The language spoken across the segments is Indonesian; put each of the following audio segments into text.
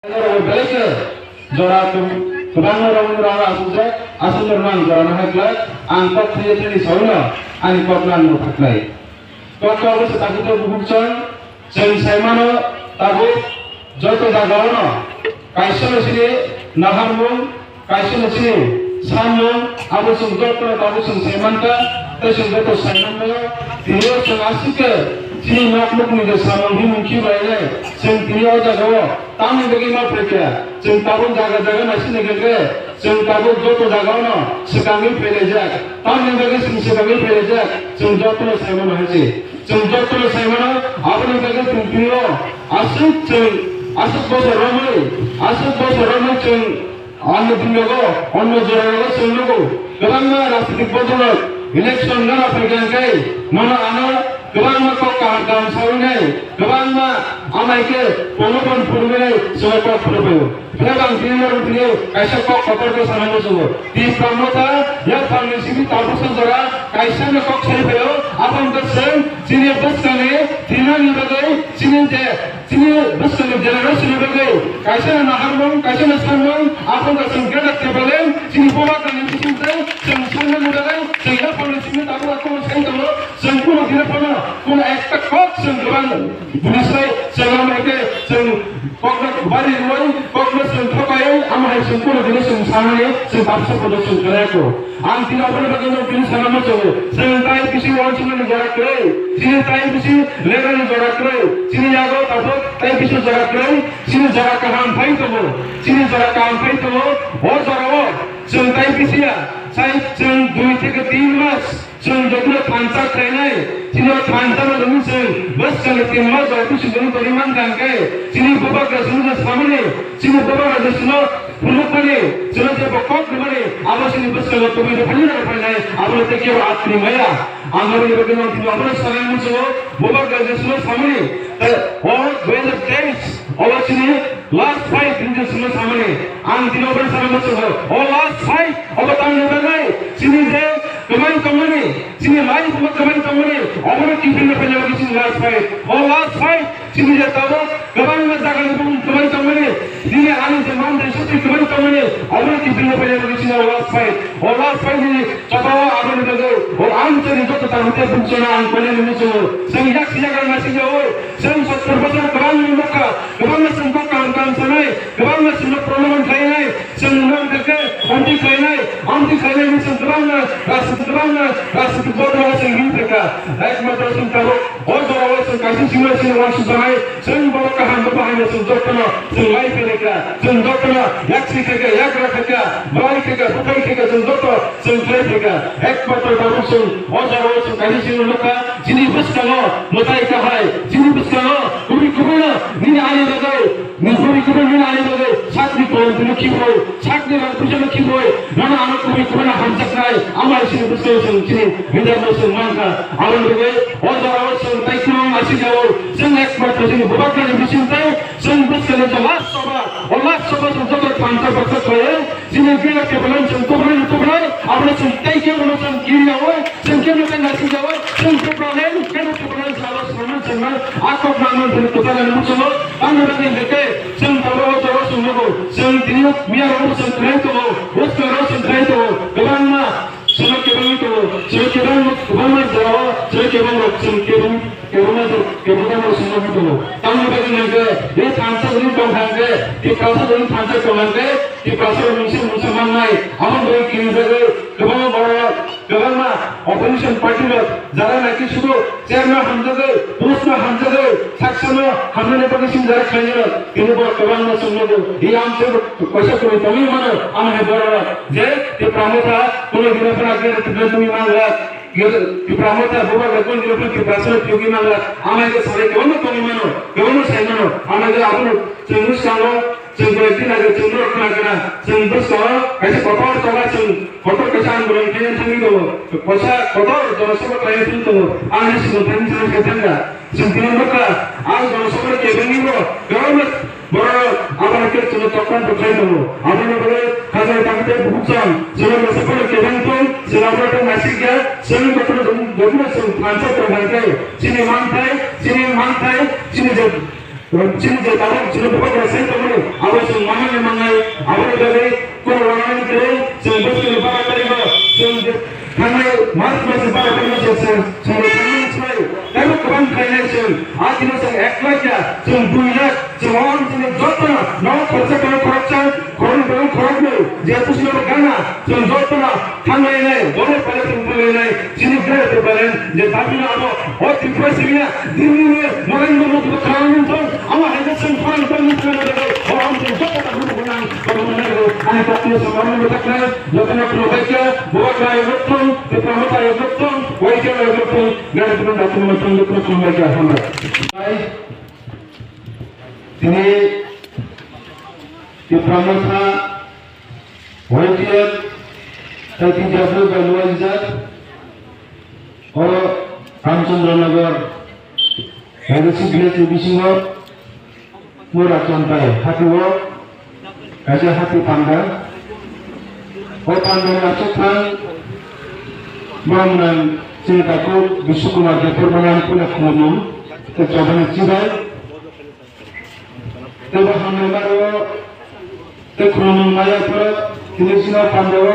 Belakang jora tu kebangun orang asal asal orang jora nak kelak angkat dia ni soalnya angkat nan mutak lagi. Kau kalau setakut tu bukan saya mana tahu jatuh jagawana kaisar sini naharmu kaisar sini samu abu sungguh tahu sung semanta tersungguh tu semanta dia sengasih ke sini makhluk ni sama mungkin baiknya sentiau jaga tamu bagi mereka sentabu jaga nasi negara sentabu joto jaga na sekarang pelajak tamu bagi sekarang pelajak senjoto saya mana haji senjoto saya mana apa ni bagi sentiau asuk bos ramai ceng anu dunyogo anu jarago senjogo kerana rasa dibodol election nana pergi kai mana anak keban ma kok kaham saunai keban ma amai ke ponopon purmei semua purmei keban dinor dinyo kaisa kok kotor ke sana musuh di pramota ya family sini tabusan jara kaisa na kok sai beo apam dasem sini bus kane dina ni bagai sini bus kane jara sini bagai kaisa na harmon kaisa na sanmon apam dasem gedak te balen sini boba kane sini semua ni bagai sehingga family sini tabu aku sai kamu sempurna dina pona kuna ekta kok senggawan bunisai selama mereka seng kokna bari ruai kokna seng thokai amai sempurna dina seng samane seng babsa pada seng kereko ang tidak boleh bagaimana pilih selama coba seng tai kisi orang sini negara kere sini tai kisi legal negara kere sini jago tapi tai kisi negara kere sini jaga kaham baik tu sini jaga kaham baik tu और जराओ seng tai kisi ya saya seng 2 থেকে 3 মাস seng jatuh transak krenai sini transak lalu seng bus kalau 3 মাস jatuh sini परिमाण kan sini bapak kesulitan samane sini bapak kesulitan puluh kali sini dia bapak kemana awak sini bus kalau tu itu paling nak paling awak tu kira atri maya anggar ini bagaimana tu awak sekarang musuh bapak kesulitan samane और 2023 awak sini last fight ini semua samane ang tidak bersama musuh और last fight awak tahu ni bagai sini dia kemana sini lagi buat kemana awak kipin lepas lagi sini last fight और last fight sini dia tahu kemana jaga kemana sini anu zaman dari situ kemana awak kipin lepas lagi sini last fight ini coba awak ni bagai और ang cari jodoh tahu dia bencana ang paling musuh sehingga siaga masih jauh sehingga 70 besar kemana sempat kawan sanai kemana semua problem kainai semua mereka anti kainai ni semua rasa bodoh sehingga mereka naik motor semua और जराओ से कैसे सिंगल से वाश बनाए संग बाबा का हम बाबा है संजोतना संगाई करेगा संजोतना एक सीखेगा एक रखेगा बाई केगा बुकाई केगा संजोतो संजोतेगा एक पत्र बाबू सुन और जराओ से कैसे सिंगल लोका जिनी बस करो बताई का है जिनी बस करो कुबी ना नी आने लगे नी कुबी नी आने लगे साथ में कोई तो की हो साथ में कुछ न की हो ना आने कुबी ना हम सकता है हमारे सिंगल बस करो जिनी विंडर में से मान का आने लगे और जराओ taikung masih jauh, seng ekspert sini bukan yang dicintai, seng bus kalau jelas coba untuk pantai berkat saya, sini kita kebelan seng kubran, apa seng taikung mana seng kiri jauh, seng kiri kan masih jauh, seng kubran, kita kebelan salah sama, aku bangun dari kota dan musuh, anda dengan dekat, seng tahu semua, seng tiup biar orang seng keren tu, bus kalau seng keren tu, kebelan mah. Semua kebelan kebelan jauh, semua kebelan semua itu. Tamu bagi mereka, dia transak ini pengharga, di kawasan ini transak pengharga, di kawasan musim mana? Aman bagi kini saja, kebelan mah opposition party lah, jalan lagi sudah, chairman hamzade, pusna hamzade, saksama hamzade bagi sini jalan kaya, ini buat kebelan mah semua itu. Dia ambil kuasa kami kami mana, aman hebat. Jadi di pramota, kalau kita pernah kerja di kami mana? di pramota bawa lagu ni lepas kita asal pergi mana? Amai ke sore kewana saya mana? Amai ke apa? Cengus kalau cengus lagi cengus kena cengus kalau kasi kotor kesan bulan kena cengi tu kotor jangan sebab kaya tu ane sebab kena ketenda sempurna maka आज जनसभा के बनिबो गवर्नमेंट बड़ा आबार के चलो तकन तो खाई दो आपने बोले खाजा ताकते भूचान चलो जनसभा के बनिबो सेनापरा तो मैसेज गया सेन बटन दोनों से ट्रांसफर कर गए सिने मान थाई सिने जब Sini je tahu sini bukan saya tahu awak semua yang mangai awak dari korang itu semua sini para terima semua kami masih para terima semua kami semua kalau korang financial akhirnya saya eklasnya semua builat semua orang sini jatuh nak kerja kalau kerja korang belum kerja jatuh sini bergana semua jatuh kami ini boleh pada semua ini sini kerja terbalik jadi tapi apa oh tiba sini ini orang yang mau kerja itu awak hanya semua orang yang kerja orang yang jatuh tak boleh menang kalau menang anak kecil semua orang bertaklah jangan perlu baca buat saya betul tetapi saya betul wajib saya betul dan itu datang macam itu terus membaca sama baik ini di pramuka wajib saya tidak perlu berwajib और रामचंद्र नगर राजसी विलेज बिसिङाव मुरा चन्ताय हातिओ गाजा हाति पान्दा ओ पान्दा आचोखान मामनान चिन्ताको विश्वकुमार देवबर्मन पुना खुमम ते जबने चिबाय ते बहामने मारो ते खुमम माया पर तिनिसिना पान्दाव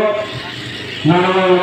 नानाव